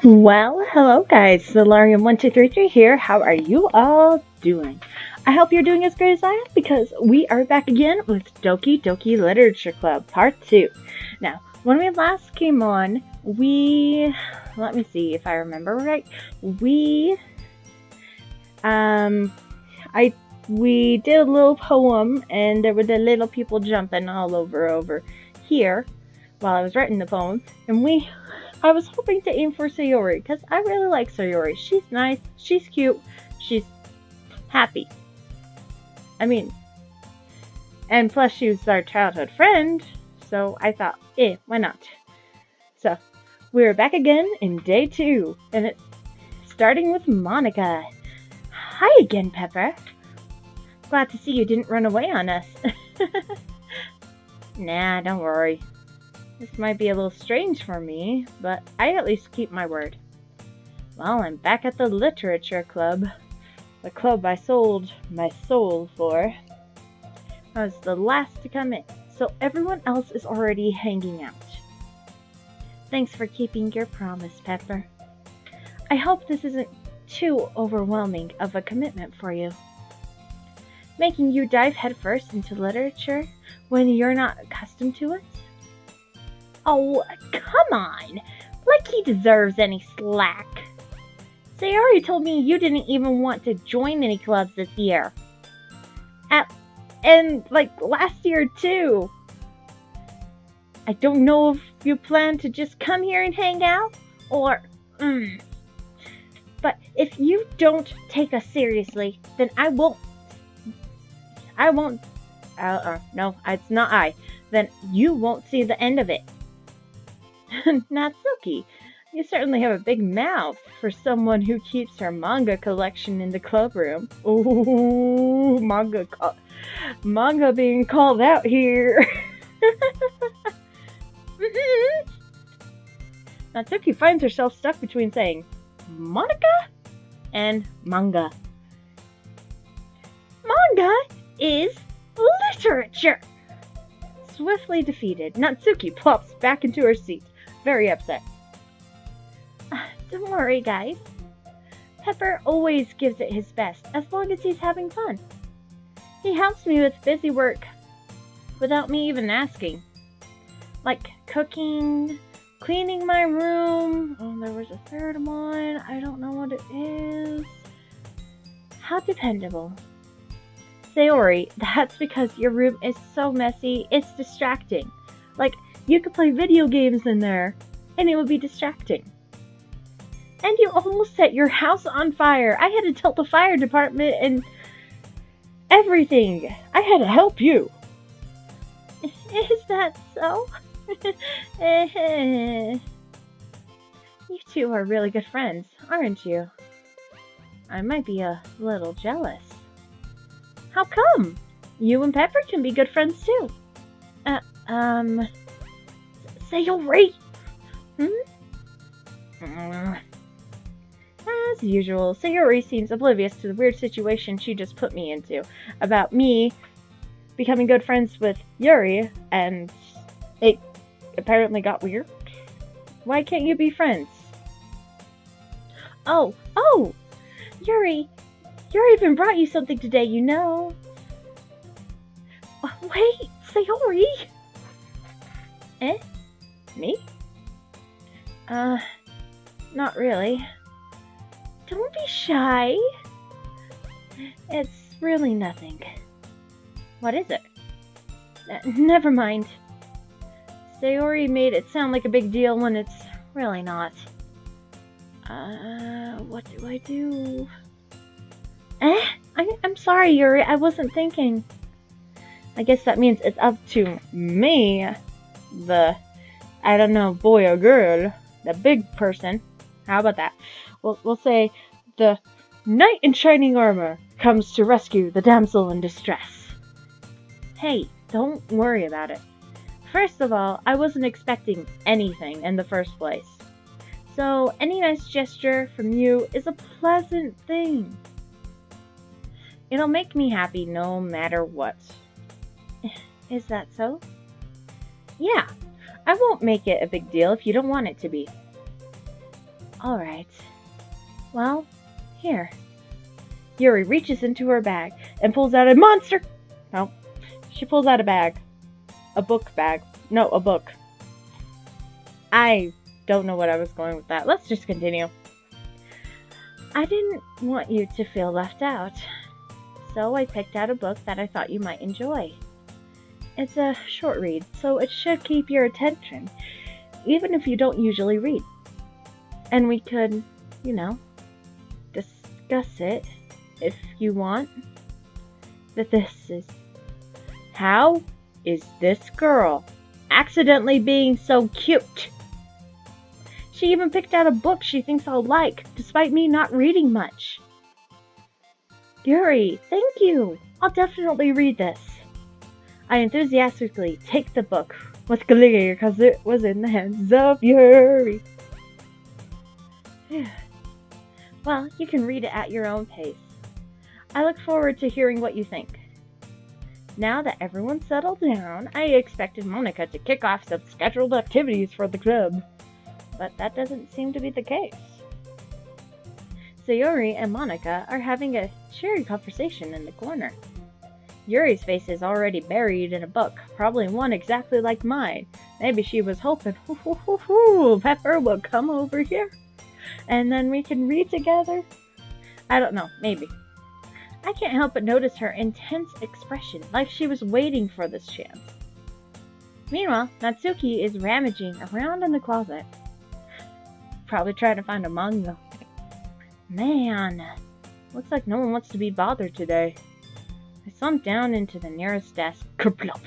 Well, hello guys, Solarium1233 here. How are you all doing? I hope you're doing as great as I am because we are back again with Doki Literature Club Part 2. Now, when we last came on, let me see if I remember right, um, we did a little poem and there were the little people jumping all over here while I was writing the poem, and I was hoping to aim for Sayori, because I really like Sayori. She's nice, she's cute, she's happy. I mean, and plus she was our childhood friend, so I thought, why not? So, we're back again in day 2, and it's starting with Monica. Hi again, Pepper. Glad to see you didn't run away on us. Nah, don't worry. This might be a little strange for me, but I at least keep my word. Well, I'm back at the Literature Club. The club I sold my soul for. I was the last to come in, so everyone else is already hanging out. Thanks for keeping your promise, Pepper. I hope this isn't too overwhelming of a commitment for you. Making you dive headfirst into literature when you're not accustomed to it? Oh, come on! Like he deserves any slack. Sayori told me you didn't even want to join any clubs this year. And last year too. I don't know if you plan to just come here and hang out, or... But if you don't take us seriously, then I won't... No, it's not I. Then you won't see the end of it. Natsuki, you certainly have a big mouth for someone who keeps her manga collection in the club room. Ooh, manga being called out here. Natsuki finds herself stuck between saying Monica and manga. Manga is literature. Swiftly defeated, Natsuki plops back into her seat, very upset. Don't worry, guys. Pepper always gives it his best, as long as he's having fun. He helps me with busy work without me even asking. Like cooking, cleaning my room. Oh, there was a third one. I don't know what it is. How dependable. Sayori, that's because your room is so messy, it's distracting. Like, you could play video games in there, and it would be distracting. And you almost set your house on fire. I had to tell the fire department and everything. I had to help you. Is that so? You two are really good friends, aren't you? I might be a little jealous. How come? You and Pepper can be good friends too. Sayori! As usual, Sayori seems oblivious to the weird situation she just put me into about me becoming good friends with Yuri, and it apparently got weird. Why can't you be friends? Oh! Yuri even brought you something today, you know. Wait, Sayori! Me? Not really. Don't be shy. It's really nothing. What is it? Never mind. Sayori made it sound like a big deal when it's really not. What do I do? I'm sorry, Yuri, I wasn't thinking. I guess that means it's up to me, I don't know, boy or girl, the big person. How about that? We'll say the knight in shining armor comes to rescue the damsel in distress. Hey, don't worry about it. First of all, I wasn't expecting anything in the first place. So any nice gesture from you is a pleasant thing. It'll make me happy no matter what. Is that so? Yeah, I won't make it a big deal if you don't want it to be. Alright. Well, here. Yuri reaches into her bag and pulls out a monster! No. She pulls out a bag. A book bag. No, a book. I don't know what I was going with that. Let's just continue. I didn't want you to feel left out, so I picked out a book that I thought you might enjoy. It's a short read, so it should keep your attention, even if you don't usually read. And we could, discuss it if you want. How is this girl accidentally being so cute? She even picked out a book she thinks I'll like, despite me not reading much. Yuri, thank you. I'll definitely read this. I enthusiastically take the book with glee because it was in the hands of Yuri. Well, you can read it at your own pace. I look forward to hearing what you think. Now that everyone's settled down, I expected Monica to kick off some scheduled activities for the club. But that doesn't seem to be the case. Sayori and Monica are having a cheery conversation in the corner. Yuri's face is already buried in a book, probably one exactly like mine. Maybe she was hoping, Pepper will come over here, and then we can read together. I don't know, maybe. I can't help but notice her intense expression, like she was waiting for this chance. Meanwhile, Natsuki is rummaging around in the closet. Probably trying to find a manga. Man, looks like no one wants to be bothered today. I slumped down into the nearest desk. Kerplop.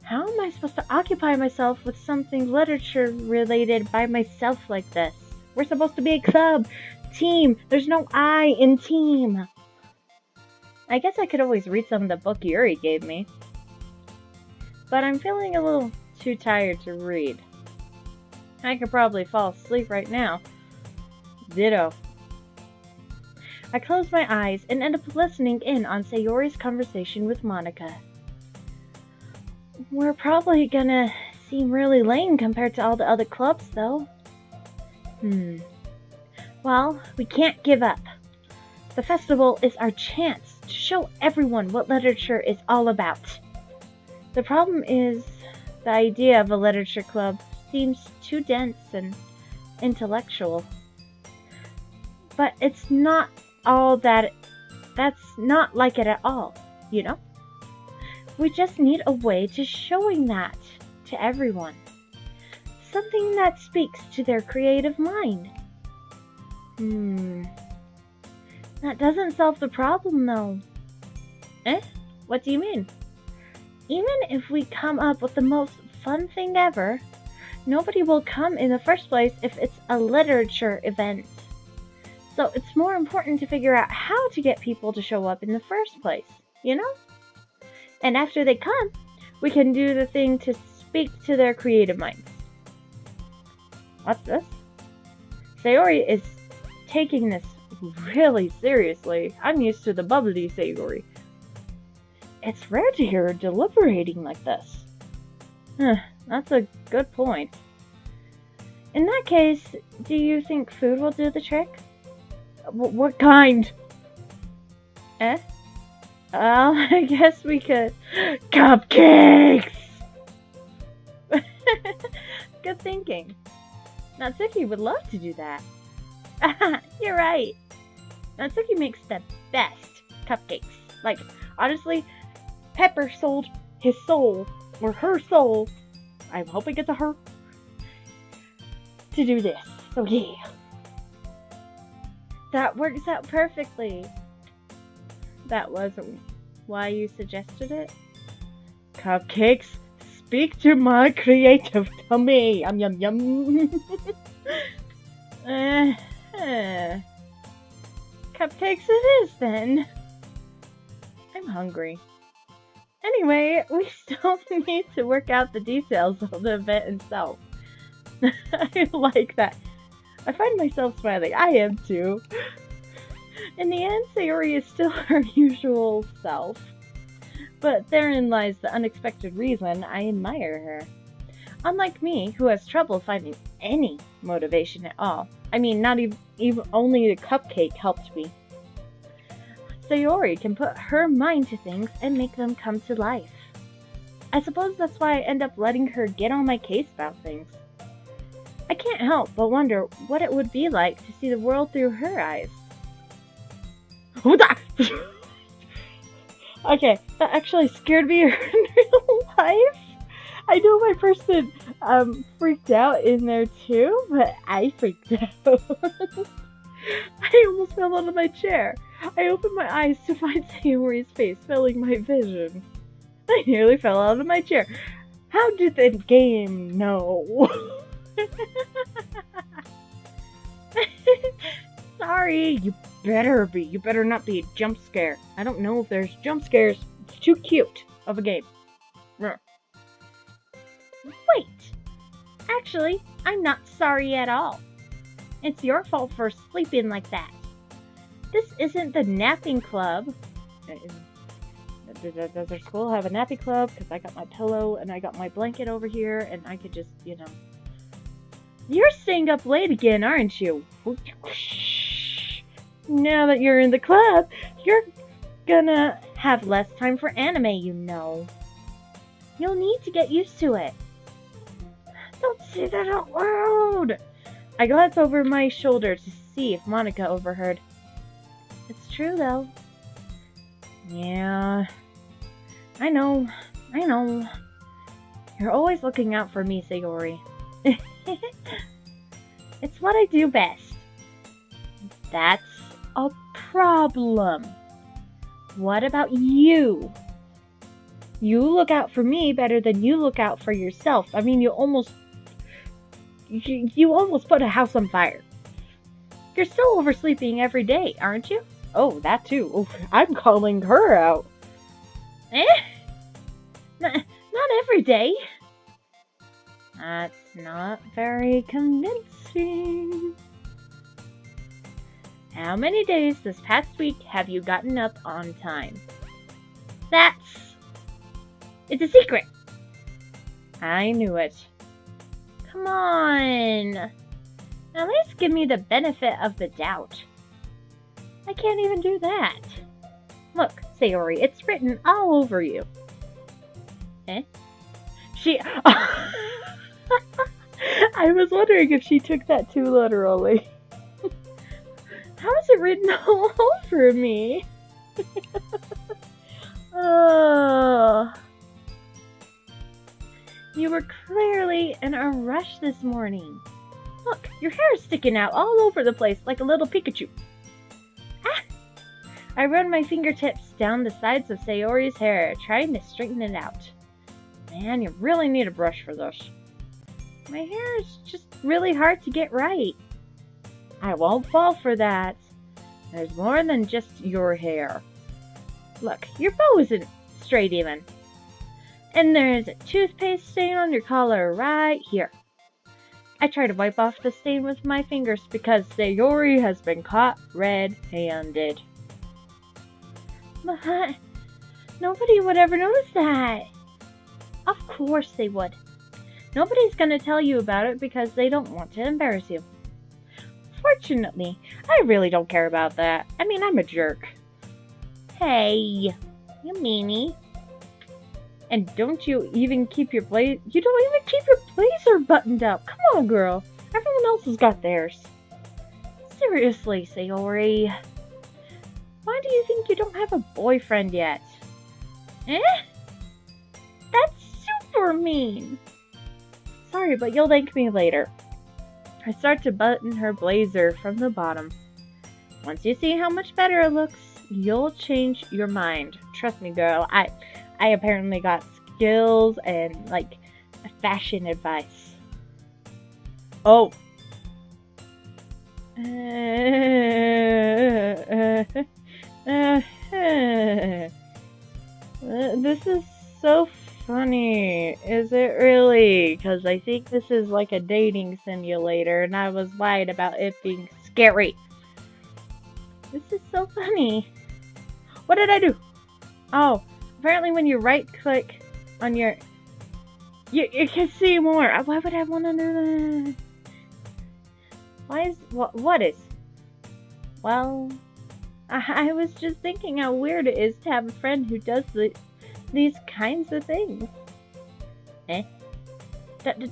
How am I supposed to occupy myself with something literature-related by myself like this? We're supposed to be a club. Team. There's no I in team. I guess I could always read some of the book Yuri gave me. But I'm feeling a little too tired to read. I could probably fall asleep right now. Ditto. I close my eyes and end up listening in on Sayori's conversation with Monica. We're probably gonna seem really lame compared to all the other clubs, though. Well, we can't give up. The festival is our chance to show everyone what literature is all about. The problem is, the idea of a literature club seems too dense and intellectual. But it's not all that. That's not like it at all, We just need a way to showing that to everyone. Something that speaks to their creative mind. That doesn't solve the problem, though. What do you mean? Even if we come up with the most fun thing ever, nobody will come in the first place if it's a literature event. So it's more important to figure out how to get people to show up in the first place, And after they come, we can do the thing to speak to their creative minds. What's this? Sayori is taking this really seriously. I'm used to the bubbly Sayori. It's rare to hear her deliberating like this. That's a good point. In that case, do you think food will do the trick? What kind? Well, I guess we could... Cupcakes! Good thinking. Natsuki would love to do that. You're right. Natsuki makes the best cupcakes. Like, honestly, Pepper sold his soul, or her soul, I'm hoping it's a her, to do this. So yeah. That works out perfectly. That wasn't why you suggested it? Cupcakes speak to my creative tummy. Yum yum yum. Cupcakes it is then. I'm hungry. Anyway, we still need to work out the details of the event itself. I like that. I find myself smiling. I am too. In the end, Sayori is still her usual self. But therein lies the unexpected reason I admire her. Unlike me, who has trouble finding any motivation at all. I mean, not even only the cupcake helped me. Sayori can put her mind to things and make them come to life. I suppose that's why I end up letting her get on my case about things. I can't help but wonder what it would be like to see the world through her eyes. Okay, that actually scared me in real life. I know my person freaked out in there too, but I freaked out. I almost fell out of my chair. I opened my eyes to find Sayori's face filling my vision. I nearly fell out of my chair. How did the game know? Sorry, you better not be a jump scare. I don't know if there's jump scares. It's too cute of a game. Wait. Actually, I'm not sorry at all. It's your fault for sleeping like that. This isn't the napping club. Does our school have a nappy club? Because I got my pillow and I got my blanket over here and I could just, You're staying up late again, aren't you? Now that you're in the club, you're gonna have less time for anime, You'll need to get used to it. Don't say that out loud! I glance over my shoulder to see if Monica overheard. It's true, though. Yeah. I know. You're always looking out for me, Sayori. It's what I do best. That's a problem. What about you? You look out for me better than you look out for yourself. I mean, you almost put a house on fire. You're still oversleeping every day, aren't you? Oh, that too. Oh, I'm calling her out. Not every day. That's not very convincing. How many days this past week have you gotten up on time? It's a secret. I knew it. Come on. At least give me the benefit of the doubt. I can't even do that. Look, Sayori, it's written all over you. She... I was wondering if she took that too literally. How is it written all over me? Oh. You were clearly in a rush this morning. Look, your hair is sticking out all over the place like a little Pikachu. Ah! I run my fingertips down the sides of Sayori's hair, trying to straighten it out. Man, you really need a brush for this. My hair is just really hard to get right. I won't fall for that. There's more than just your hair. Look, your bow isn't straight even. And there's a toothpaste stain on your collar right here. I try to wipe off the stain with my fingers because Sayori has been caught red-handed. But nobody would ever notice that. Of course they would. Nobody's gonna tell you about it because they don't want to embarrass you. Fortunately, I really don't care about that. I mean, I'm a jerk. Hey, you meanie. And don't you even keep your blazer... You don't even keep your blazer buttoned up. Come on, girl. Everyone else has got theirs. Seriously, Sayori. Why do you think you don't have a boyfriend yet? That's super mean. Sorry, but you'll thank me later. I start to button her blazer from the bottom. Once you see how much better it looks, you'll change your mind. Trust me, girl. I apparently got skills and, fashion advice. Oh. This is so funny. Is it really? Because I think this is like a dating simulator, and I was lied about it being scary. This is so funny. What did I do? Oh, apparently when you right-click on your... You can see more. Why would I want to do that? What is? Well, I was just thinking how weird it is to have a friend who does these kinds of things. Eh?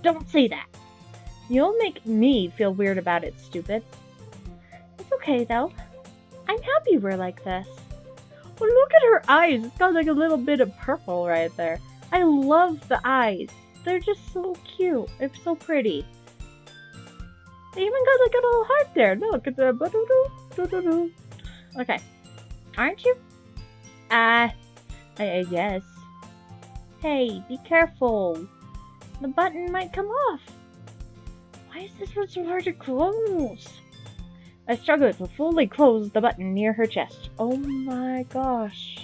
Don't say that. You'll make me feel weird about it, stupid. It's okay, though. I'm happy we're like this. Well, look at her eyes. It's got like a little bit of purple right there. I love the eyes. They're just so cute. They're so pretty. They even got like a little heart there. Look at the... Okay. Aren't you? Yes. Hey, be careful. The button might come off. Why is this one so hard to close? I struggled to fully close the button near her chest. Oh my gosh.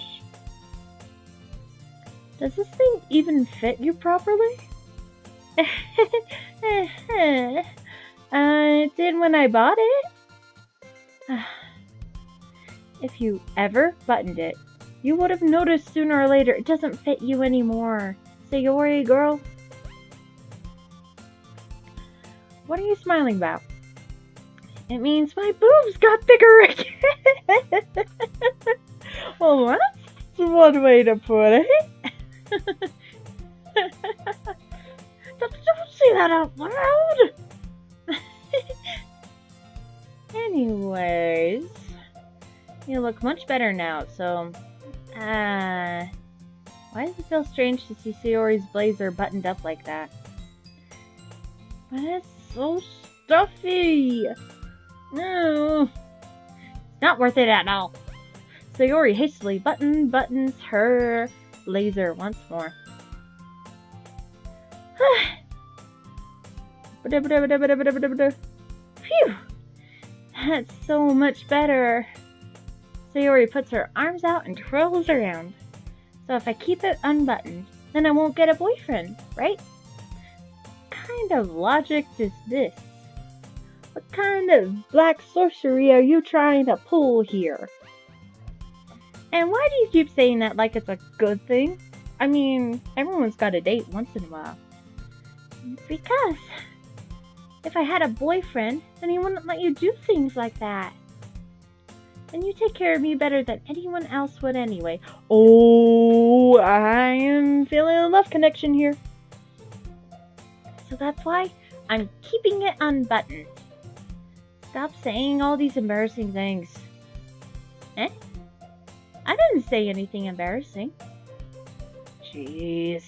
Does this thing even fit you properly? It did when I bought it. If you ever buttoned it, you would have noticed sooner or later it doesn't fit you anymore. Sayori, girl. What are you smiling about? It means my boobs got bigger again. Well, that's one way to put it. Don't say that out loud. Anyways, you look much better now, so, why does it feel strange to see Sayori's blazer buttoned up like that? But it's so stuffy! No! It's not worth it at all. Sayori hastily buttons her blazer once more. Phew! That's so much better. Sayori puts her arms out and twirls around. So if I keep it unbuttoned, then I won't get a boyfriend, right? What kind of logic is this? What kind of black sorcery are you trying to pull here? And why do you keep saying that like it's a good thing? I mean, everyone's got a date once in a while. Because if I had a boyfriend, then he wouldn't let you do things like that. And you take care of me better than anyone else would anyway. Oh, I am feeling a love connection here. So that's why I'm keeping it unbuttoned. Stop saying all these embarrassing things. Eh? I didn't say anything embarrassing. Jeez.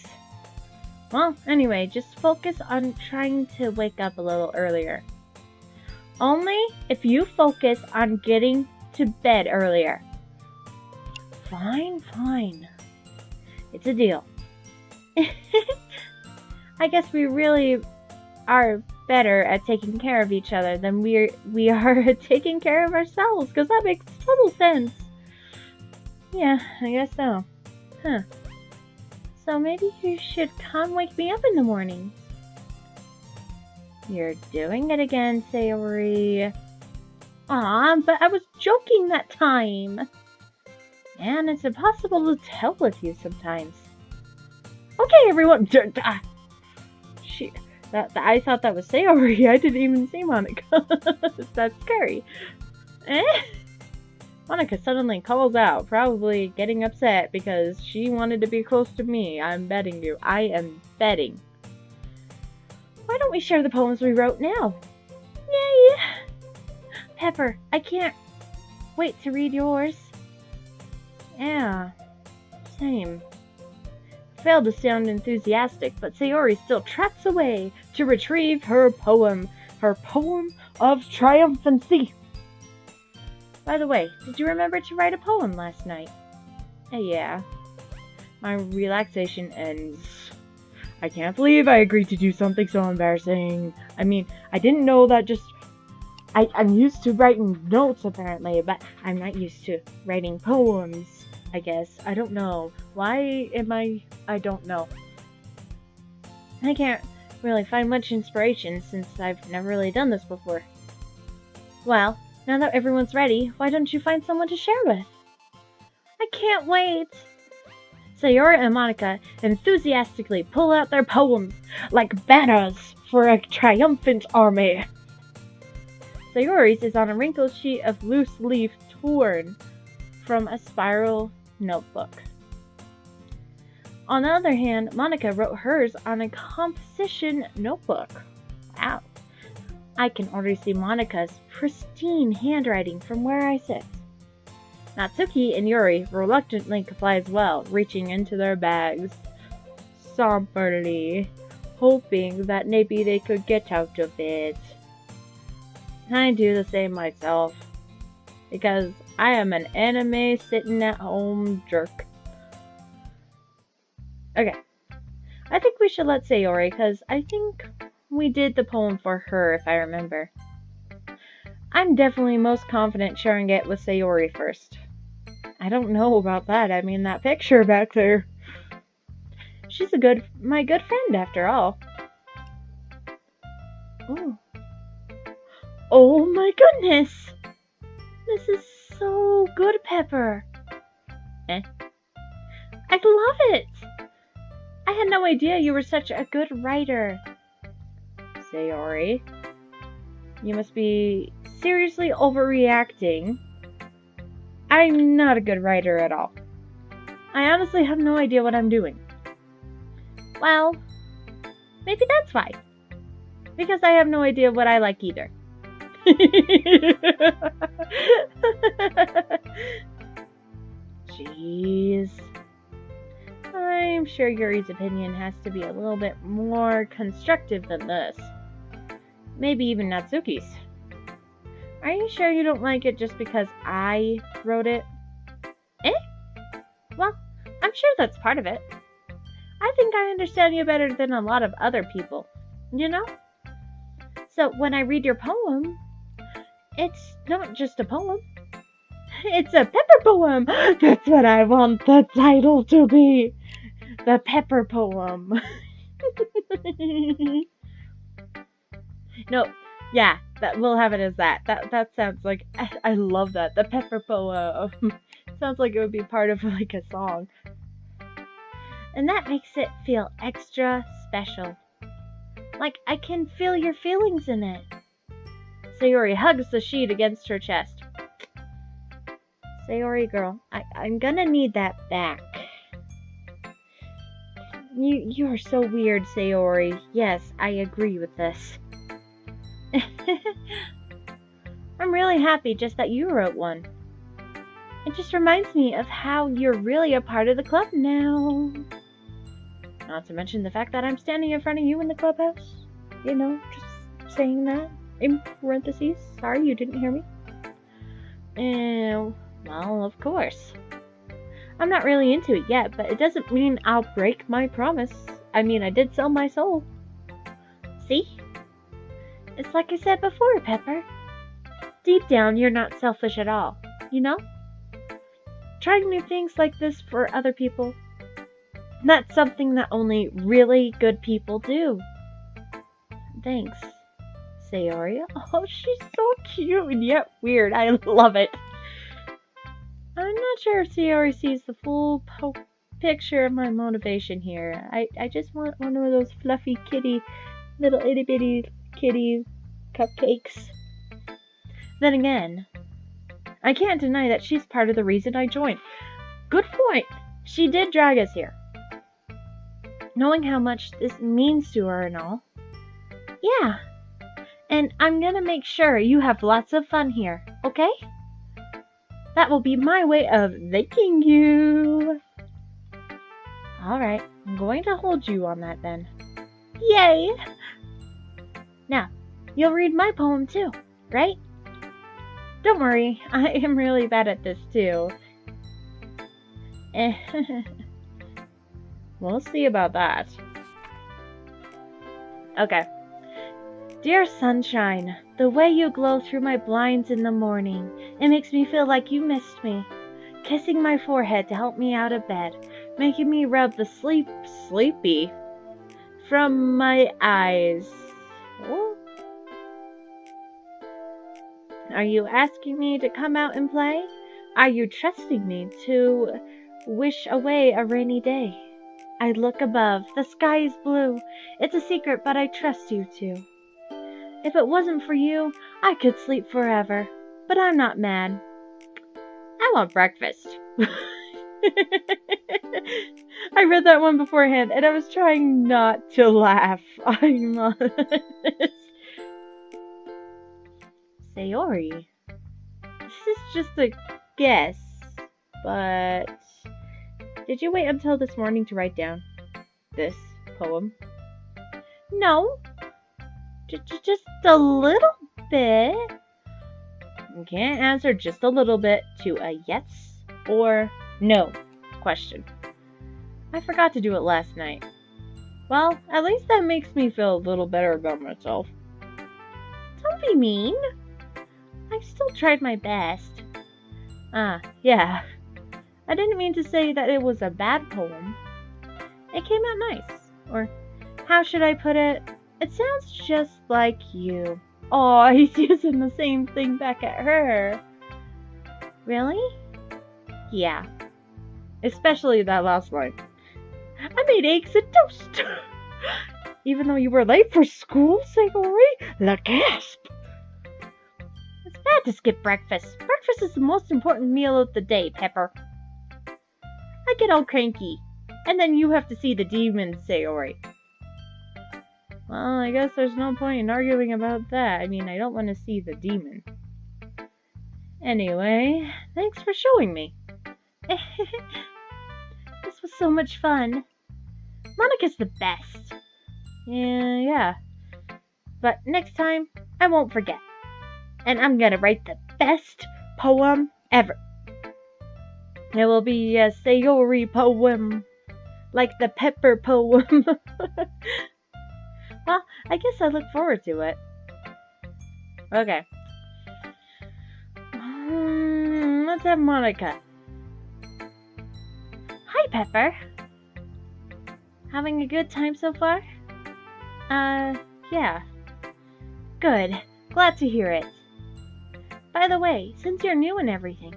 Well, anyway, just focus on trying to wake up a little earlier. Only if you focus on getting to bed earlier. Fine. It's a deal. I guess we really are better at taking care of each other than we are at taking care of ourselves, because that makes total sense. Yeah, I guess so. Huh. So maybe you should come wake me up in the morning. You're doing it again, Sayori. Aw, but I was joking that time. Man, it's impossible to tell with you sometimes. Okay, everyone. I thought that was Sayori. I didn't even see Monica. That's scary. Monica suddenly calls out, probably getting upset because she wanted to be close to me. I'm betting you. I am betting. Why don't we share the poems we wrote now? Yay! Pepper, I can't wait to read yours. Yeah, same. Failed to sound enthusiastic, but Sayori still tracks away to retrieve her poem of triumphancy. By the way, did you remember to write a poem last night? Yeah. My relaxation ends. I can't believe I agreed to do something so embarrassing. I mean, I didn't know that just... I'm used to writing notes, apparently, but I'm not used to writing poems, I guess. I don't know. Why am I don't know. I can't really find much inspiration since I've never really done this before. Well, now that everyone's ready, why don't you find someone to share with? I can't wait! Sayori and Monica enthusiastically pull out their poems like banners for a triumphant army. Sayori's is on a wrinkled sheet of loose leaf torn from a spiral notebook. On the other hand, Monica wrote hers on a composition notebook. Wow. I can already see Monica's pristine handwriting from where I sit. Natsuki and Yuri reluctantly comply as well, reaching into their bags, somberly, hoping that maybe they could get out of it. I do the same myself, because I am an anime sitting at home jerk. Okay, I think we should let Sayori, because I think we did the poem for her, if I remember. I'm definitely most confident sharing it with Sayori first. I don't know about that. I mean, that picture back there. She's my good friend, after all. Ooh. Oh my goodness! This is so good, Pepper. I love it! I had no idea you were such a good writer. Sayori, you must be seriously overreacting. I'm not a good writer at all. I honestly have no idea what I'm doing. Well, maybe that's why. Because I have no idea what I like either. Jeez. I'm sure Yuri's opinion has to be a little bit more constructive than this. Maybe even Natsuki's. Are you sure you don't like it just because I wrote it? Well, I'm sure that's part of it. I think I understand you better than a lot of other people, you know? So when I read your poem, it's not just a poem. It's a pepper poem. That's what I want the title to be. The pepper poem. No, yeah, we'll have it as that. That sounds like, I love that. The pepper poem. Sounds like it would be part of like a song. And that makes it feel extra special. Like I can feel your feelings in it. Sayori hugs the sheet against her chest. Sayori girl, I'm gonna need that back. You are so weird, Sayori. Yes, I agree with this. I'm really happy just that you wrote one. It just reminds me of how you're really a part of the club now. Not to mention the fact that I'm standing in front of you in the clubhouse. You know, just saying that in parentheses. Sorry you didn't hear me. Well, of course. I'm not really into it yet, but it doesn't mean I'll break my promise. I mean, I did sell my soul. See? It's like I said before, Pepper. Deep down, you're not selfish at all, you know? Trying new things like this for other people, that's something that only really good people do. Thanks, Sayori. Oh, she's so cute and yet weird. I love it. I'm not sure if Sayori sees the full picture of my motivation here. I just want one of those fluffy kitty, little itty bitty kitty cupcakes. Then again, I can't deny that she's part of the reason I joined. Good point. She did drag us here. Knowing how much this means to her and all. Yeah. And I'm gonna make sure you have lots of fun here, okay? That will be my way of thanking you. Alright, I'm going to hold you on that then. Yay! Now, you'll read my poem too, right? Don't worry, I am really bad at this too. We'll see about that. Okay. Dear sunshine, the way you glow through my blinds in the morning, it makes me feel like you missed me. Kissing my forehead to help me out of bed, making me rub the sleepy from my eyes. Oh. Are you asking me to come out and play? Are you trusting me to wish away a rainy day? I look above, the sky is blue. It's a secret, but I trust you to. If it wasn't for you, I could sleep forever. But I'm not mad. I want breakfast. I read that one beforehand, and I was trying not to laugh. I'm honest. Sayori, this is just a guess, but did you wait until this morning to write down this poem? No, just a little bit. You can't answer just a little bit to a yes or no question. I forgot to do it last night. Well, at least that makes me feel a little better about myself. Don't be mean. I still tried my best. Yeah. I didn't mean to say that it was a bad poem. It came out nice. Or, how should I put it? It sounds just like you. Oh, he's using the same thing back at her. Really? Yeah. Especially that last line. I made eggs and toast. Even though you were late for school, Sayori? La gasp. It's bad to skip breakfast. Breakfast is the most important meal of the day, Pepper. I get all cranky. And then you have to see the demon, Sayori. Well, I guess there's no point in arguing about that. I mean, I don't want to see the demon. Anyway, thanks for showing me. This was so much fun. Monica's the best. Yeah. But next time, I won't forget. And I'm gonna write the best poem ever. It will be a Sayori poem. Like the pepper poem. Well, I guess I look forward to it. Okay. Let's have Monica. Hi, Pepper. Having a good time so far? Yeah. Good. Glad to hear it. By the way, since you're new and everything,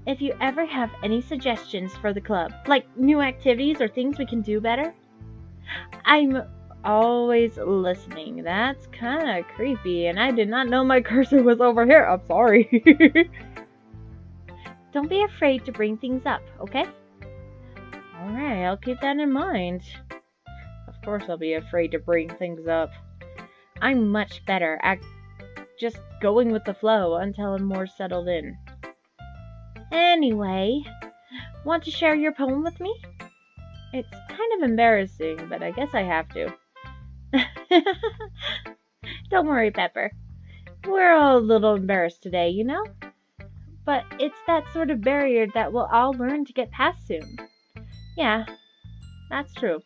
if you ever have any suggestions for the club, like new activities or things we can do better, I'm always listening. That's kind of creepy, and I did not know my cursor was over here. I'm sorry. Don't be afraid to bring things up, okay? Alright, I'll keep that in mind. Of course I'll be afraid to bring things up. I'm much better at just going with the flow until I'm more settled in. Anyway, want to share your poem with me? It's kind of embarrassing, but I guess I have to. Don't worry, Pepper. We're all a little embarrassed today, you know? But it's that sort of barrier that we'll all learn to get past soon. Yeah, that's true.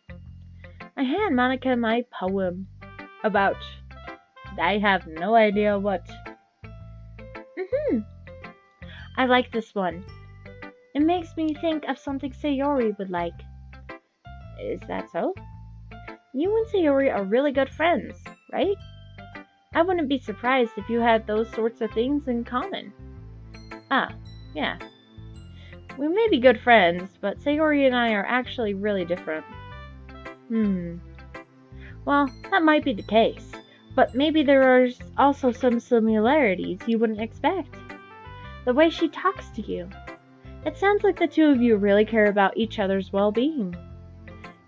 I hand Monica my poem about I have no idea what. I like this one. It makes me think of something Sayori would like. Is that so? You and Sayori are really good friends, right? I wouldn't be surprised if you had those sorts of things in common. Yeah. We may be good friends, but Sayori and I are actually really different. Well, that might be the case, but maybe there are also some similarities you wouldn't expect. The way she talks to you. It sounds like the two of you really care about each other's well-being.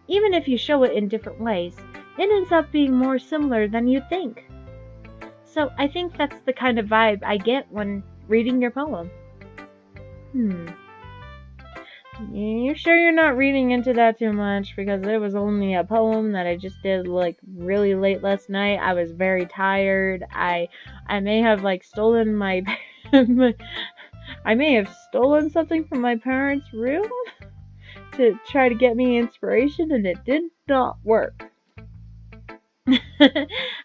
Even if you show it in different ways, it ends up being more similar than you think. So I think that's the kind of vibe I get when reading your poem. You sure you're not reading into that too much? Because it was only a poem that I just did like really late last night. I was very tired. I may have like stolen my I may have stolen something from my parents' room to try to get me inspiration, and it did not work.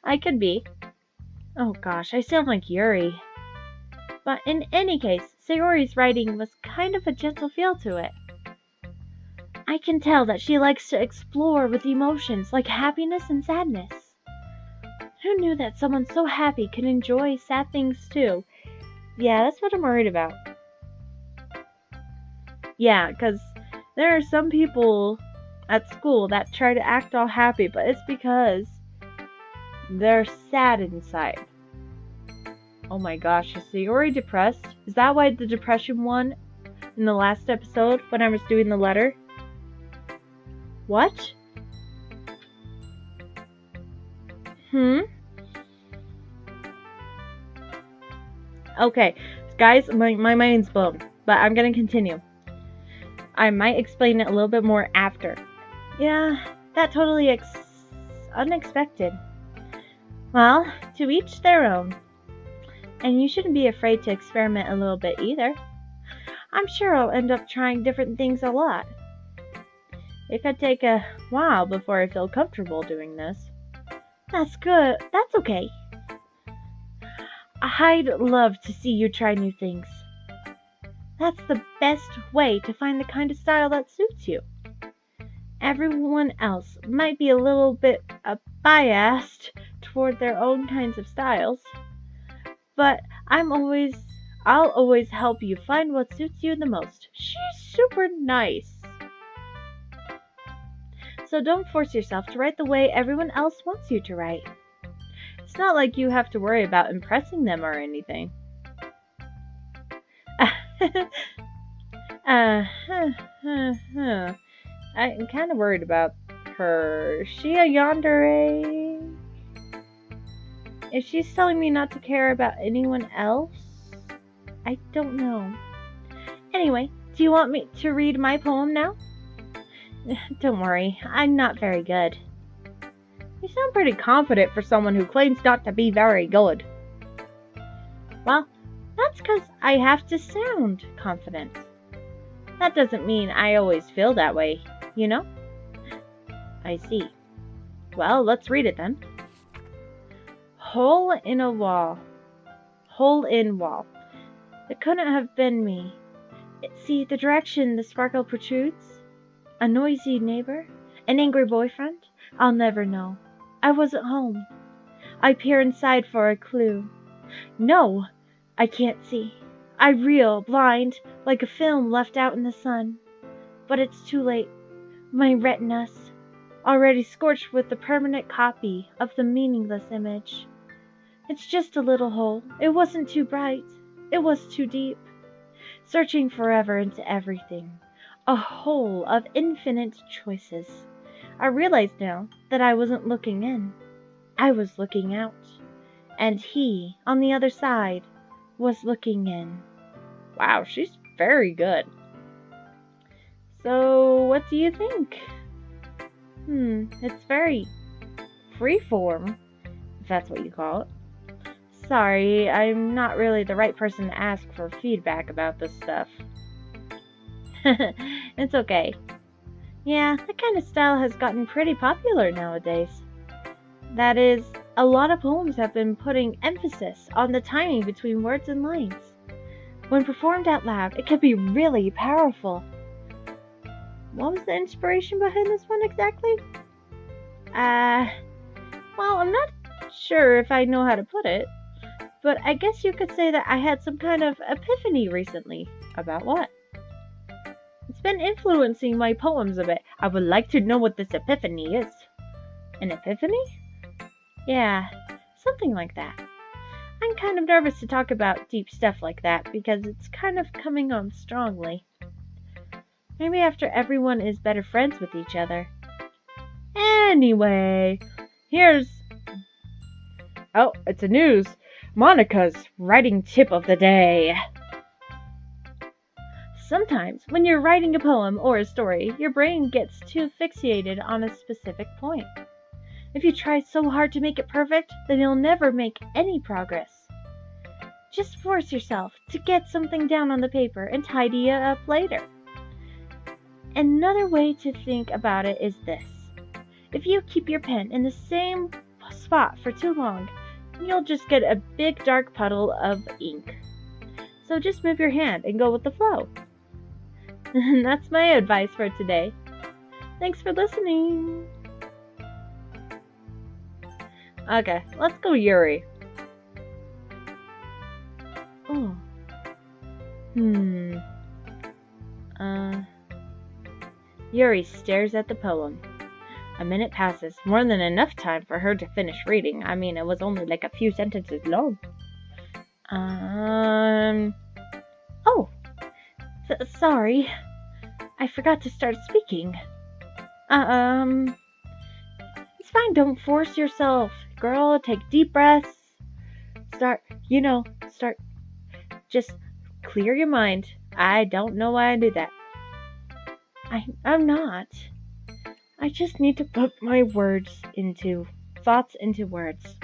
I could be. Oh gosh, I sound like Yuri. But in any case, Sayori's writing was kind of a gentle feel to it. I can tell that she likes to explore with emotions like happiness and sadness. Who knew that someone so happy could enjoy sad things too? Yeah, that's what I'm worried about. Yeah, because there are some people at school that try to act all happy, but it's because They're sad inside. Oh my gosh, is Sayori depressed? Is that why the depression won in the last episode when I was doing the letter? What? Okay, guys, my mind's blown, but I'm gonna continue. I might explain it a little bit more after. Yeah, that totally unexpected. Well, to each their own. And you shouldn't be afraid to experiment a little bit either. I'm sure I'll end up trying different things a lot. It could take a while before I feel comfortable doing this. That's good. That's okay. I'd love to see you try new things. That's the best way to find the kind of style that suits you. Everyone else might be a little bit biased toward their own kinds of styles, but I'll always help you find what suits you the most. She's super nice. So don't force yourself to write the way everyone else wants you to write. It's not like you have to worry about impressing them or anything. I'm kind of worried about her. Is she a yandere? If she's telling me not to care about anyone else, I don't know. Anyway, do you want me to read my poem now? Don't worry, I'm not very good. You sound pretty confident for someone who claims not to be very good. Well, that's because I have to sound confident. That doesn't mean I always feel that way, you know? I see. Well, let's read it then. Hole in a wall. Hole in wall. It couldn't have been me. See the direction the sparkle protrudes? A noisy neighbor? An angry boyfriend? I'll never know. I wasn't home. I peer inside for a clue. No, I can't see. I reel, blind, like a film left out in the sun. But it's too late. My retinas, already scorched with the permanent copy of the meaningless image. It's just a little hole. It wasn't too bright. It was too deep. Searching forever into everything. A hole of infinite choices. I realized now that I wasn't looking in. I was looking out. And he, on the other side, was looking in. Wow, she's very good. So, what do you think? It's very freeform, if that's what you call it. Sorry, I'm not really the right person to ask for feedback about this stuff. It's okay. Yeah, that kind of style has gotten pretty popular nowadays. That is, a lot of poems have been putting emphasis on the timing between words and lines. When performed out loud, it can be really powerful. What was the inspiration behind this one exactly? Well, I'm not sure if I know how to put it, but I guess you could say that I had some kind of epiphany recently. About what? It's been influencing my poems a bit. I would like to know what this epiphany is. An epiphany? Yeah, something like that. I'm kind of nervous to talk about deep stuff like that because it's kind of coming on strongly. Maybe after everyone is better friends with each other. Anyway, it's a news. Monica's writing tip of the day. Sometimes, when you're writing a poem or a story, your brain gets too fixated on a specific point. If you try so hard to make it perfect, then you'll never make any progress. Just force yourself to get something down on the paper and tidy it up later. Another way to think about it is this. If you keep your pen in the same spot for too long, you'll just get a big dark puddle of ink. So just move your hand and go with the flow. And that's my advice for today. Thanks for listening. Okay, let's go Yuri. Oh. Yuri stares at the poem. A minute passes, more than enough time for her to finish reading. I mean, it was only like a few sentences long. Oh, sorry. I forgot to start speaking. It's fine, don't force yourself. Girl, take deep breaths. Just clear your mind. I don't know why I do that. I'm not. I just need to put my thoughts into words.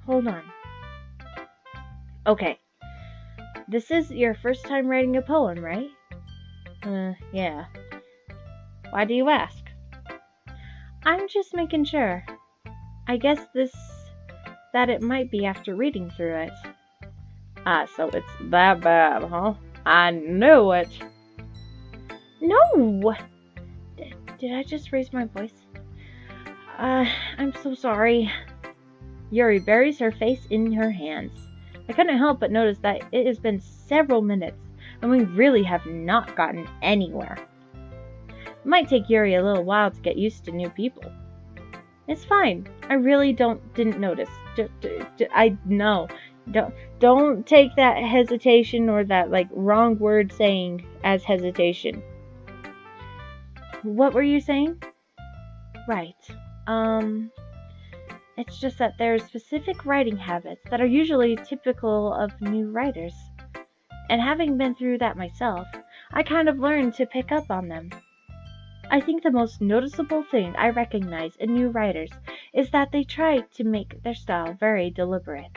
Hold on. Okay. This is your first time writing a poem, right? Yeah. Why do you ask? I'm just making sure. I guess that it might be after reading through it. So it's that bad, huh? I knew it. No! Did I just raise my voice? I'm so sorry. Yuri buries her face in her hands. I couldn't help but notice that it has been several minutes, and we really have not gotten anywhere. It might take Yuri a little while to get used to new people. It's fine. I really didn't notice. I know. Don't take that hesitation or that wrong word saying as hesitation. What were you saying? Right. It's just that there are specific writing habits that are usually typical of new writers. And having been through that myself, I kind of learned to pick up on them. I think the most noticeable thing I recognize in new writers is that they try to make their style very deliberate.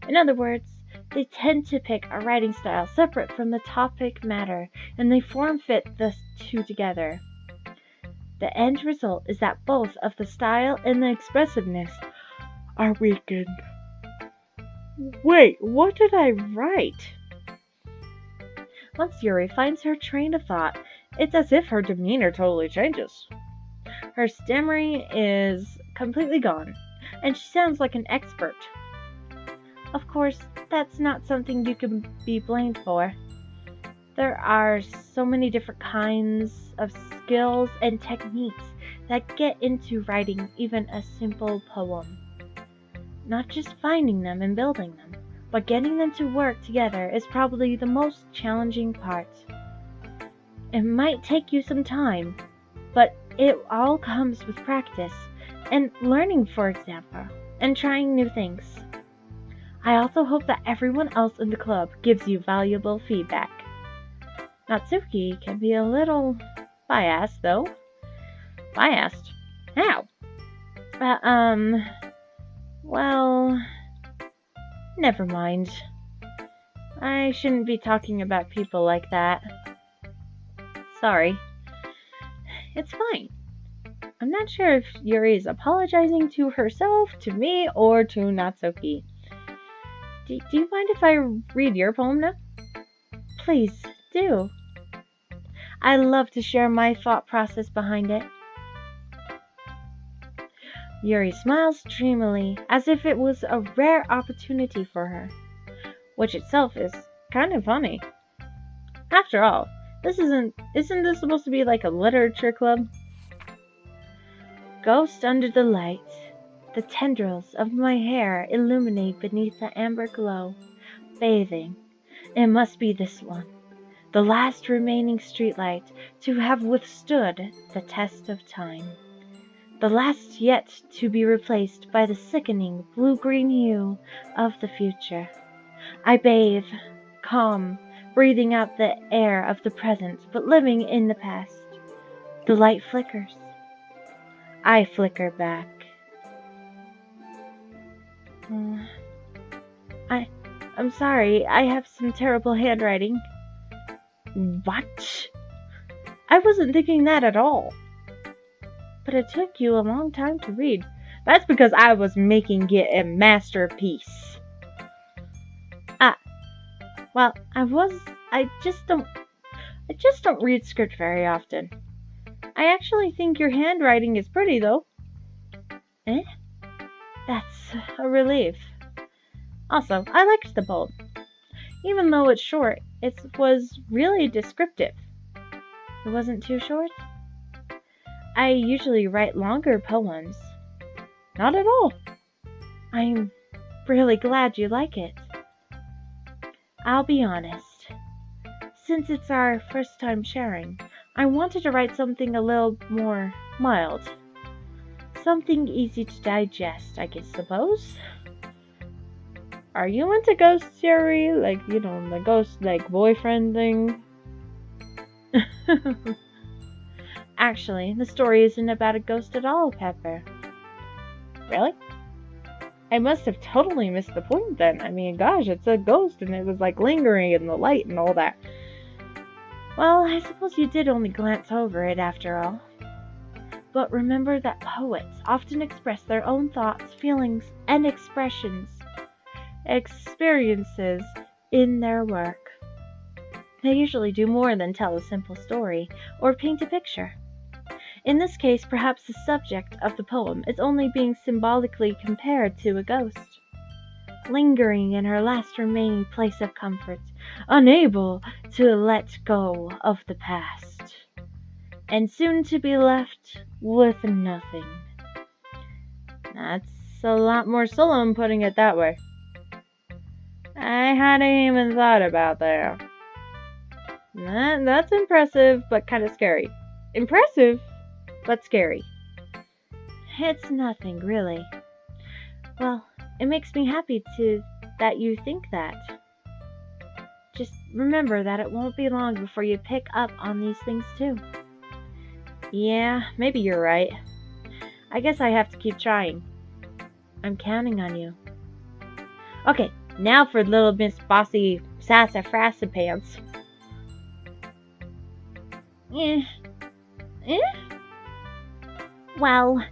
In other words, they tend to pick a writing style separate from the topic matter, and they form-fit the two together. The end result is that both of the style and the expressiveness are weakened. Wait, what did I write? Once Yuri finds her train of thought, it's as if her demeanor totally changes. Her stammering is completely gone, and she sounds like an expert. Of course, that's not something you can be blamed for. There are so many different kinds of skills and techniques that get into writing even a simple poem. Not just finding them and building them, but getting them to work together is probably the most challenging part. It might take you some time, but it all comes with practice and learning, for example, and trying new things. I also hope that everyone else in the club gives you valuable feedback. Natsuki can be a little biased, though. Biased? How? Well, never mind. I shouldn't be talking about people like that. Sorry. It's fine. I'm not sure if Yuri is apologizing to herself, to me, or to Natsuki. Do you mind if I read your poem now? Please, do. I love to share my thought process behind it. Yuri smiles dreamily, as if it was a rare opportunity for her, which itself is kind of funny. After all, isn't this supposed to be like a literature club? Ghost under the light. The tendrils of my hair illuminate beneath the amber glow, bathing. It must be this one, the last remaining streetlight to have withstood the test of time. The last yet to be replaced by the sickening blue-green hue of the future. I bathe, calm, breathing out the air of the present, but living in the past. The light flickers. I flicker back. I'm sorry, I have some terrible handwriting. What? I wasn't thinking that at all. But it took you a long time to read. That's because I was making it a masterpiece. Well, I just don't read script very often. I actually think your handwriting is pretty, though. Eh? That's a relief. Also, I liked the poem. Even though it's short, it was really descriptive. It wasn't too short? I usually write longer poems. Not at all. I'm really glad you like it. I'll be honest. Since it's our first time sharing, I wanted to write something a little more mild. Something easy to digest, I guess, suppose. Are you into ghosts, Sayori? Like, the ghost, boyfriend thing? Actually, the story isn't about a ghost at all, Pepper. Really? I must have totally missed the point then. I mean, gosh, it's a ghost and it was lingering in the light and all that. Well, I suppose you did only glance over it after all. But remember that poets often express their own thoughts, feelings, and experiences in their work. They usually do more than tell a simple story or paint a picture. In this case, perhaps the subject of the poem is only being symbolically compared to a ghost, lingering in her last remaining place of comfort, unable to let go of the past, and soon to be left with nothing. That's a lot more solemn putting it that way. I hadn't even thought about that. That's impressive, but kind of scary. Impressive, but scary. It's nothing, really. Well, it makes me happy that you think that. Just remember that it won't be long before you pick up on these things too. Yeah, maybe you're right. I guess I have to keep trying. I'm counting on you. Okay, now for little Miss Bossy Sassafrassa Pants. Well,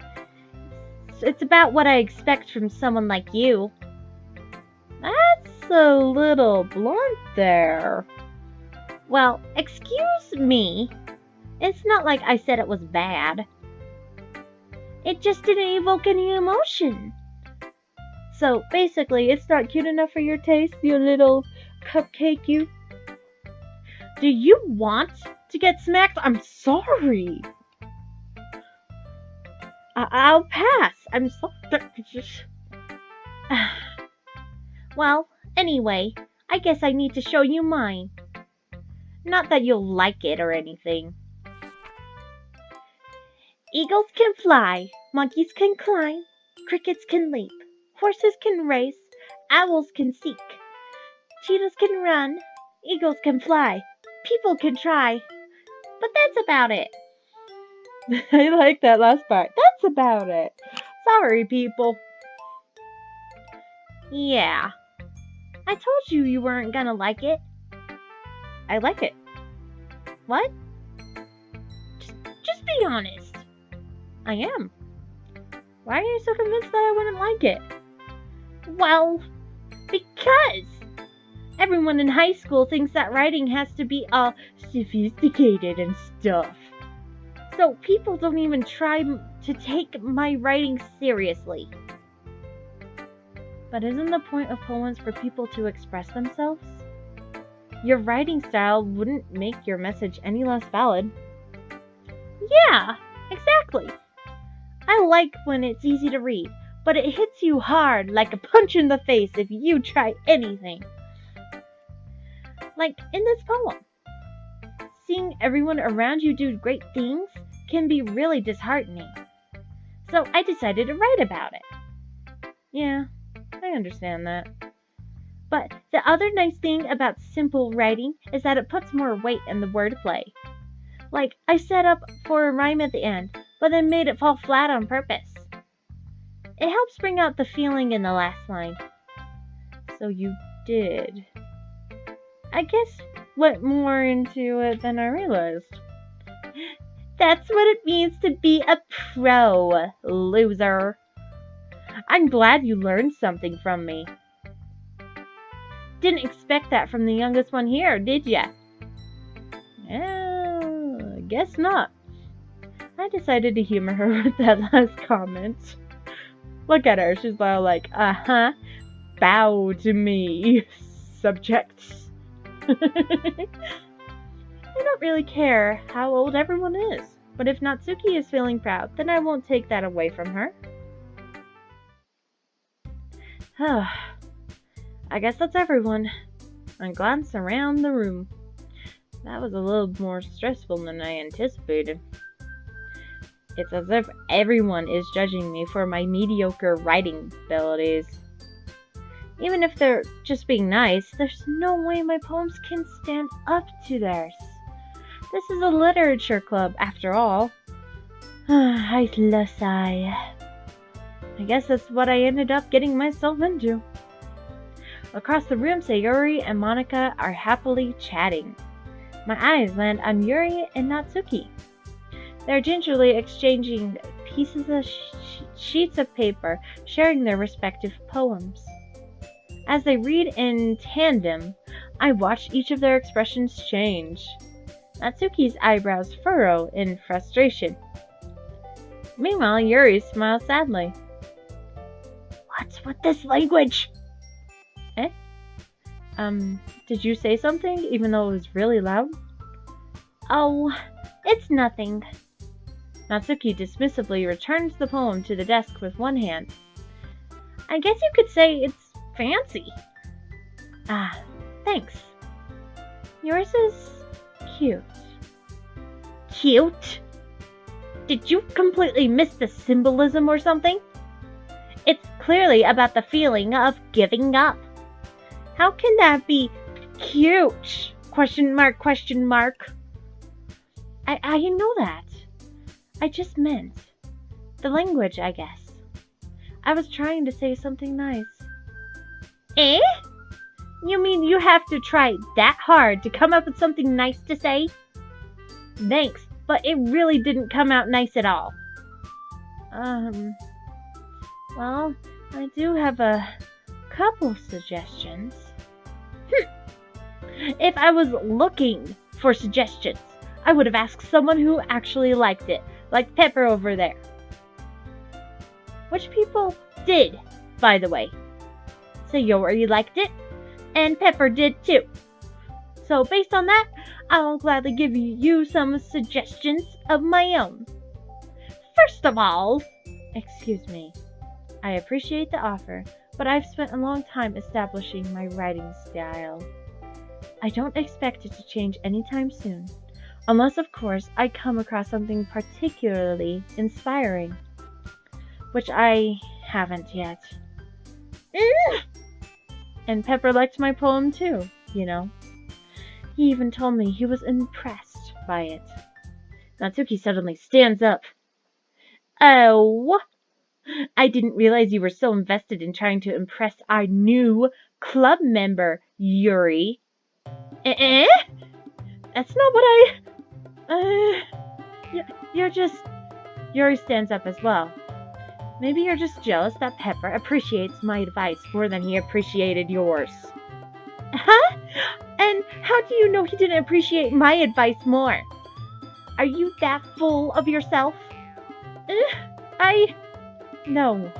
it's about what I expect from someone like you. That's a little blunt there. Well, excuse me. It's not like I said it was bad. It just didn't evoke any emotion. So, basically, it's not cute enough for your taste, you little cupcake you. Do you want to get smacked? I'm sorry. I'll pass. I'm sorry. Well, anyway, I guess I need to show you mine. Not that you'll like it or anything. Eagles can fly, monkeys can climb, crickets can leap, horses can race, owls can seek, cheetahs can run, eagles can fly, people can try, but that's about it. I like that last part. That's about it. Sorry, people. Yeah. I told you you weren't gonna like it. I like it. What? Just be honest. I am. Why are you so convinced that I wouldn't like it? Well, because everyone in high school thinks that writing has to be all sophisticated and stuff. So people don't even try to take my writing seriously. But isn't the point of poems for people to express themselves? Your writing style wouldn't make your message any less valid. Yeah, exactly. I like when it's easy to read, but it hits you hard like a punch in the face if you try anything. Like in this poem. Seeing everyone around you do great things can be really disheartening. So I decided to write about it. Yeah, I understand that. But the other nice thing about simple writing is that it puts more weight in the wordplay. Like, I set up for a rhyme at the end, but then made it fall flat on purpose. It helps bring out the feeling in the last line. So you did. I guess went more into it than I realized. That's what it means to be a pro, loser. I'm glad you learned something from me. Didn't expect that from the youngest one here, did ya? Guess not. I decided to humor her with that last comment. Look at her, she's all like, bow to me, subjects. I don't really care how old everyone is. But if Natsuki is feeling proud, then I won't take that away from her. I guess that's everyone. I glanced around the room. That was a little more stressful than I anticipated. It's as if everyone is judging me for my mediocre writing abilities. Even if they're just being nice, there's no way my poems can stand up to theirs. This is a literature club, after all. I sigh. I guess that's what I ended up getting myself into. Across the room, Sayori and Monica are happily chatting. My eyes land on Yuri and Natsuki. They're gingerly exchanging pieces of sheets of paper, sharing their respective poems. As they read in tandem, I watch each of their expressions change. Natsuki's eyebrows furrow in frustration. Meanwhile, Yuri smiles sadly. What's with this language? Eh? Did you say something, even though it was really loud? Oh, it's nothing. Natsuki dismissively returns the poem to the desk with one hand. I guess you could say it's fancy. Ah, thanks. Yours is cute. Cute? Did you completely miss the symbolism or something? It's clearly about the feeling of giving up. How can that be cute? Question mark, question mark. I know that. I just meant the language, I guess. I was trying to say something nice. Eh? You mean you have to try that hard to come up with something nice to say? Thanks, but it really didn't come out nice at all. Well, I do have a couple suggestions. If I was looking for suggestions, I would have asked someone who actually liked it, like Pepper over there. Which people did, by the way. Sayori liked it, and Pepper did too. So based on that, I'll gladly give you some suggestions of my own. First of all, excuse me, I appreciate the offer, but I've spent a long time establishing my writing style. I don't expect it to change anytime soon, unless of course I come across something particularly inspiring, which I haven't yet. And Pepper liked my poem too, you know. He even told me he was impressed by it. Natsuki suddenly stands up. Oh, I didn't realize you were so invested in trying to impress our new club member, Yuri. Eh? That's not what you're just... Yuri stands up as well. Maybe you're just jealous that Pepper appreciates my advice more than he appreciated yours. Huh? And how do you know he didn't appreciate my advice more? Are you that full of yourself? No.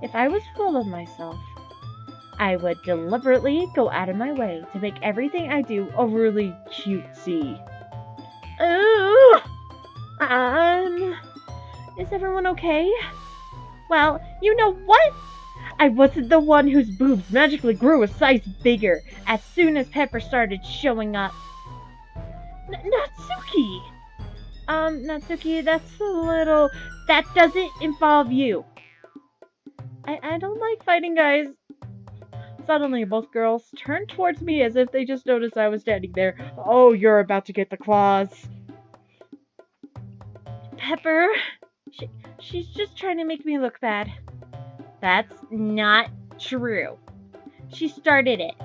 If I was full of myself, I would deliberately go out of my way to make everything I do overly cutesy. Is everyone okay? Well, you know what? I wasn't the one whose boobs magically grew a size bigger as soon as Pepper started showing up. Natsuki! Natsuki, that's a little... That doesn't involve you. I don't like fighting, guys. Suddenly, both girls turned towards me as if they just noticed I was standing there. Oh, you're about to get the claws. Pepper, she's just trying to make me look bad. That's not true. She started it.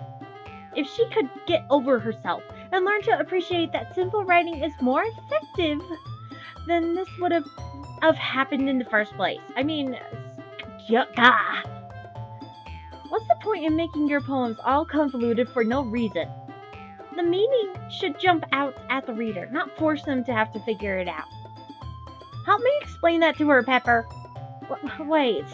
If she could get over herself and learn to appreciate that simple writing is more effective, then this would have happened in the first place. I mean, what's the point in making your poems all convoluted for no reason? The meaning should jump out at the reader, not force them to have to figure it out. Help me explain that to her, Pepper. Wait.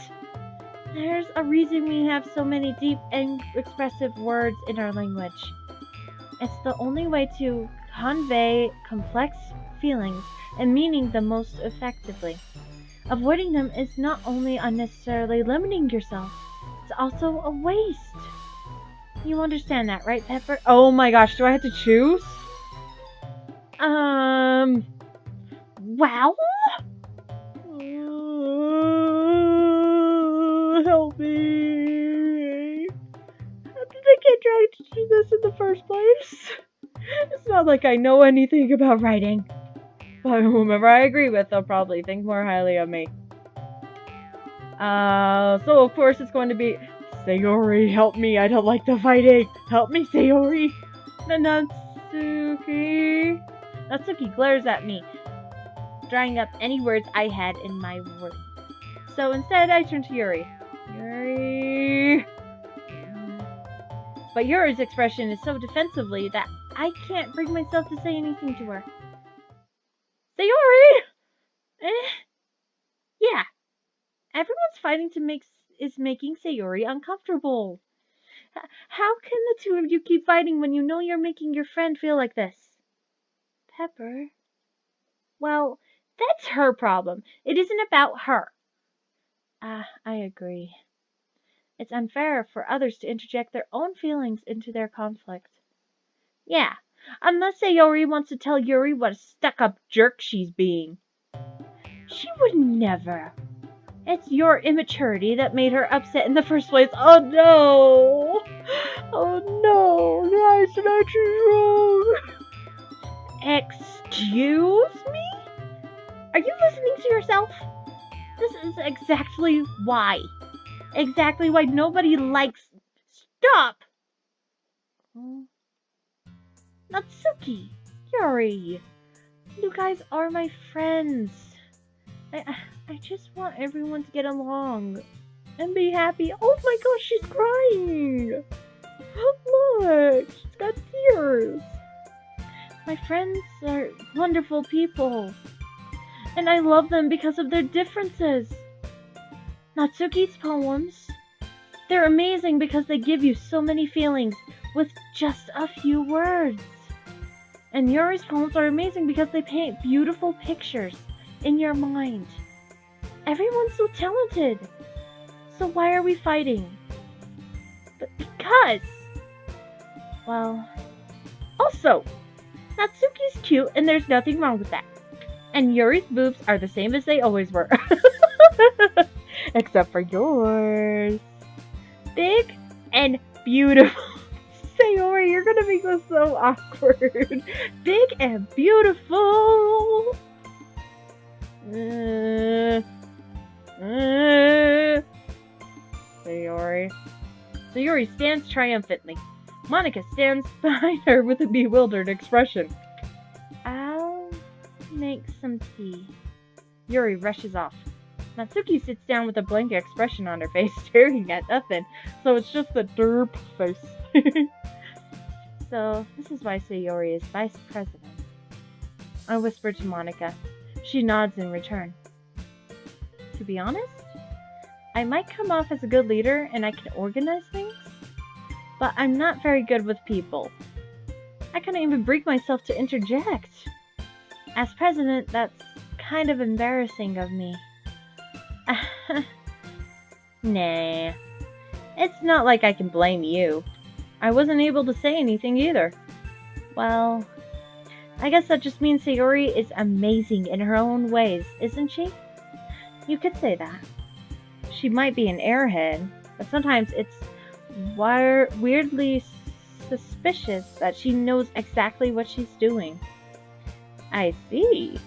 There's a reason we have so many deep and expressive words in our language. It's the only way to convey complex feelings and meaning the most effectively. Avoiding them is not only unnecessarily limiting yourself, it's also a waste. You understand that, right, Pepper? Oh my gosh, do I have to choose? Wow? Help me. How did I get dragged to do this in the first place? It's not like I know anything about writing. But whomever I agree with, they'll probably think more highly of me. So of course it's going to be Sayori, help me, I don't like the fighting. Help me, Sayori. Natsuki. Natsuki glares at me, drying up any words I had in my word. So instead I turn to Yuri. Yuri. But Yuri's expression is so defensively that I can't bring myself to say anything to her. Sayori! Yeah. Everyone's fighting is making Sayori uncomfortable. How can the two of you keep fighting when you know you're making your friend feel like this? Pepper. Well, that's her problem. It isn't about her. I agree. It's unfair for others to interject their own feelings into their conflict. Yeah, unless Sayori wants to tell Yuri what a stuck-up jerk she's being. She would never. It's your immaturity that made her upset in the first place. Oh no! Oh no! Why should I choose wrong? Excuse me? Are you listening to yourself? This is exactly why. Exactly why nobody likes... Stop! Natsuki! Yuri! You guys are my friends. I just want everyone to get along and be happy. Oh my gosh, she's crying! Look, she's got tears. My friends are wonderful people, and I love them because of their differences. Natsuki's poems, they're amazing because they give you so many feelings with just a few words. And Yuri's poems are amazing because they paint beautiful pictures in your mind. Everyone's so talented. So why are we fighting? But because... Well... Also, Natsuki's cute and there's nothing wrong with that. And Yuri's boobs are the same as they always were. Except for yours. Big and beautiful. Sayori, you're gonna make this so awkward. Big and beautiful. Sayori. Sayori stands triumphantly. Monika stands behind her with a bewildered expression. I'll make some tea. Yuri rushes off. Natsuki sits down with a blank expression on her face, staring at nothing, so it's just the derp face. So, this is why Sayori is vice president. I whisper to Monika. She nods in return. To be honest, I might come off as a good leader and I can organize things, but I'm not very good with people. I couldn't even bring myself to interject. As president, that's kind of embarrassing of me. Nah. It's not like I can blame you. I wasn't able to say anything either. Well, I guess that just means Sayori is amazing in her own ways, isn't she? You could say that. She might be an airhead, but sometimes it's weirdly suspicious that she knows exactly what she's doing. I see.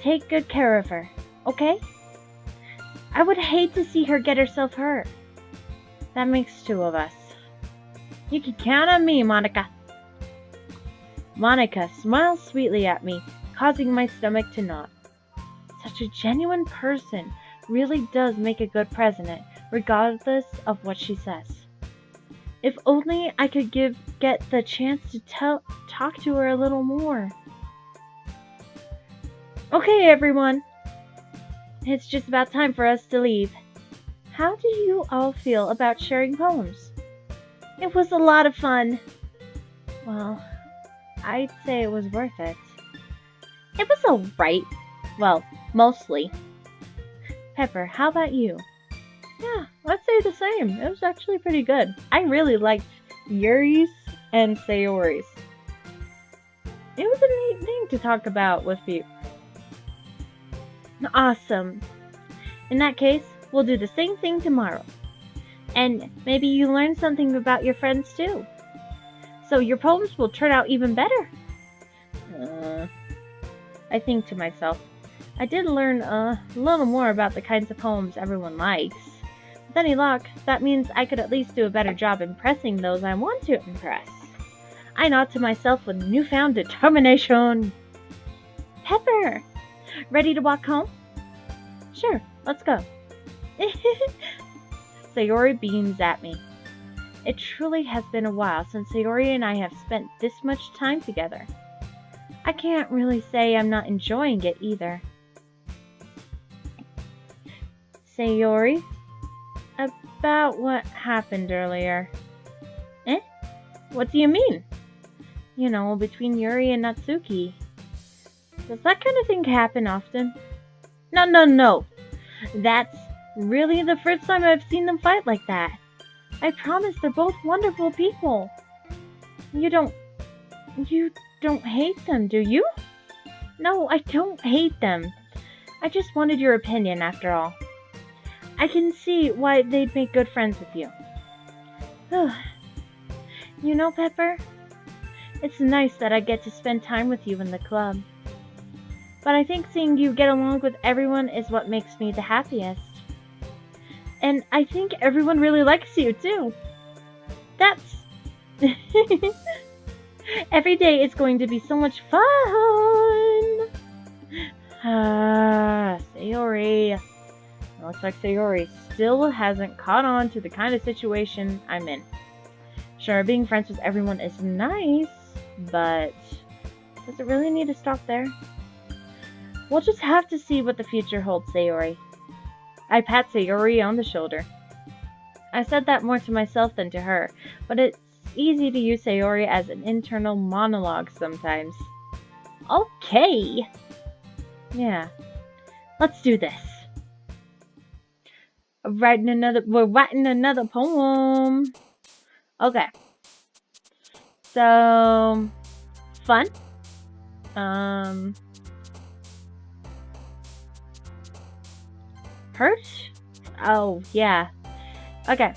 Take good care of her, okay? I would hate to see her get herself hurt. That makes two of us. You can count on me, Monika. Monika smiles sweetly at me, causing my stomach to knot. Such a genuine person really does make a good president, regardless of what she says. If only I could get the chance to talk to her a little more. Okay, everyone. It's just about time for us to leave. How do you all feel about sharing poems? It was a lot of fun. Well, I'd say it was worth it. It was alright. Well, mostly. Pepper, how about you? Yeah, I'd say the same. It was actually pretty good. I really liked Yuri's and Sayori's. It was a neat thing to talk about with you. Awesome. In that case, we'll do the same thing tomorrow. And maybe you learn something about your friends too. So your poems will turn out even better. I think to myself, I did learn a little more about the kinds of poems everyone likes. With any luck, that means I could at least do a better job impressing those I want to impress. I nod to myself with newfound determination. Pepper! Ready to walk home? Sure, let's go. Sayori beams at me. It truly has been a while since Sayori and I have spent this much time together. I can't really say I'm not enjoying it either. Sayori? About what happened earlier. Eh? What do you mean? You know, between Yuri and Natsuki. Does that kind of thing happen often? No. That's really the first time I've seen them fight like that. I promise they're both wonderful people. You don't hate them, do you? No, I don't hate them. I just wanted your opinion after all. I can see why they'd make good friends with you. You know, Pepper, it's nice that I get to spend time with you in the club. But I think seeing you get along with everyone is what makes me the happiest. And I think everyone really likes you, too. That's... Every day is going to be so much fun! Sayori. It looks like Sayori still hasn't caught on to the kind of situation I'm in. Sure, being friends with everyone is nice, but does it really need to stop there? We'll just have to see what the future holds, Sayori. I pat Sayori on the shoulder. I said that more to myself than to her, but it's easy to use Sayori as an internal monologue sometimes. Okay! Yeah. Let's do this. We're writing another poem. Okay. So, fun. Hurt? Oh, yeah. Okay.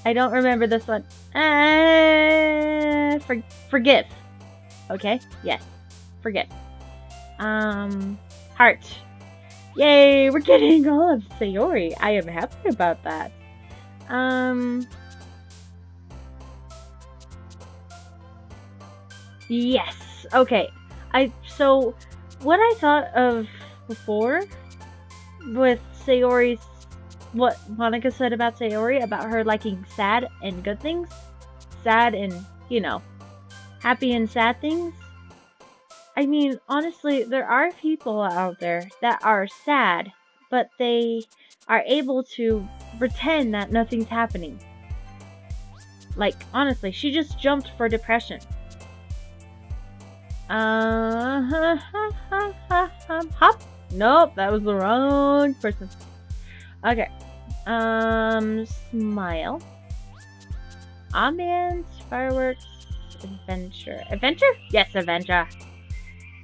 I don't remember this one. Forgive. Okay? Yes. Forgive. Heart. Yay, we're getting all of Sayori. I am happy about that. Yes. Okay. So what I thought of before with Sayori's, what Monica said about Sayori, about her liking sad and good things, sad and, happy and sad things. I mean, honestly, there are people out there that are sad, but they are able to pretend that nothing's happening. Like, honestly, she just jumped for depression. Hop? Nope, that was the wrong person. Okay. Smile. Ambience, fireworks, adventure. Adventure? Yes, adventure.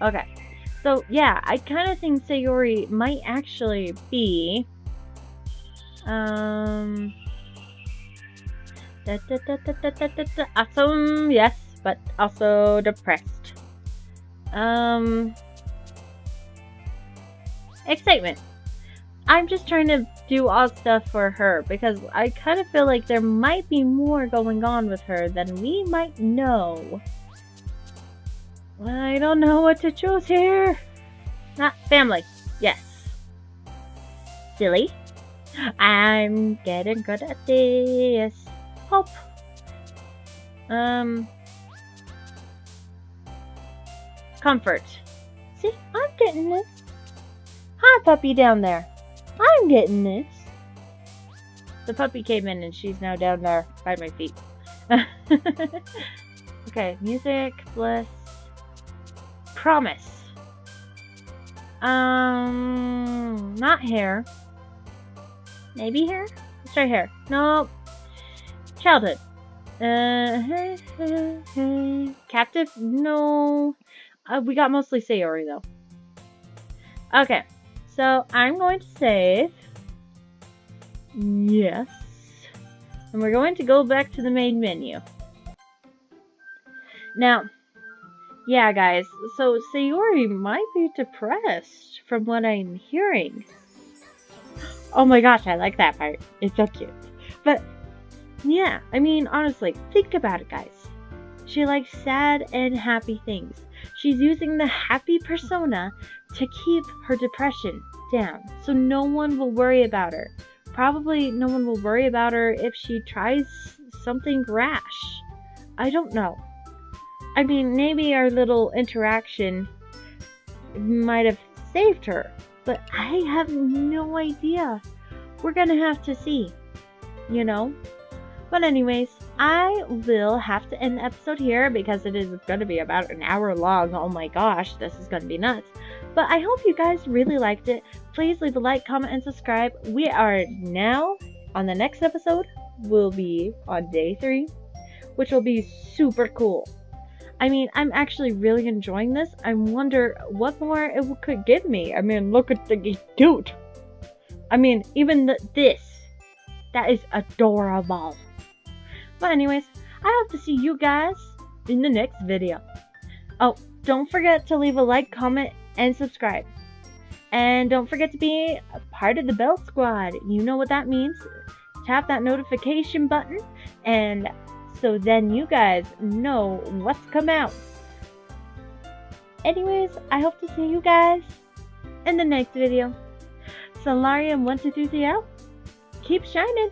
Okay. So, yeah, I kind of think Sayori might actually be... awesome, yes, but also depressed. Excitement. I'm just trying to do odd stuff for her because I kind of feel like there might be more going on with her than we might know. I don't know what to choose here. Not family. Yes. Silly. I'm getting good at this. Hope. Comfort. See, I'm getting this. Hi, puppy down there. I'm getting this. The puppy came in and she's now down there by my feet. Okay, music, bliss, promise. Not hair. Maybe hair? Let's try hair. No. Childhood. Captive? No. We got mostly Sayori though. Okay, so I'm going to save. Yes. And we're going to go back to the main menu. Now, yeah, guys, so Sayori might be depressed from what I'm hearing. Oh my gosh, I like that part. It's so cute. But, yeah, I mean, honestly, think about it, guys. She likes sad and happy things. She's using the happy persona to keep her depression down, so no one will worry about her. Probably no one will worry about her if she tries something rash. I don't know. I mean, maybe our little interaction might have saved her, but I have no idea. We're gonna have to see, you know? But anyways, I will have to end the episode here because it is gonna be about an hour long. Oh my gosh, this is gonna be nuts. But I hope you guys really liked it. Please leave a like, comment, and subscribe. We are now on the next episode. Will be on day 3, which will be super cool. I mean, I'm actually really enjoying this. I wonder what more it could give me. I mean, look at the cute. I mean, even this. That is adorable. But anyways, I hope to see you guys in the next video. Oh, don't forget to leave a like, comment, and subscribe. And don't forget to be a part of the Bell Squad. You know what that means. Tap that notification button, and so then you guys know what's come out. Anyways, I hope to see you guys in the next video. Solarium 1, 2, 3 out. Keep shining.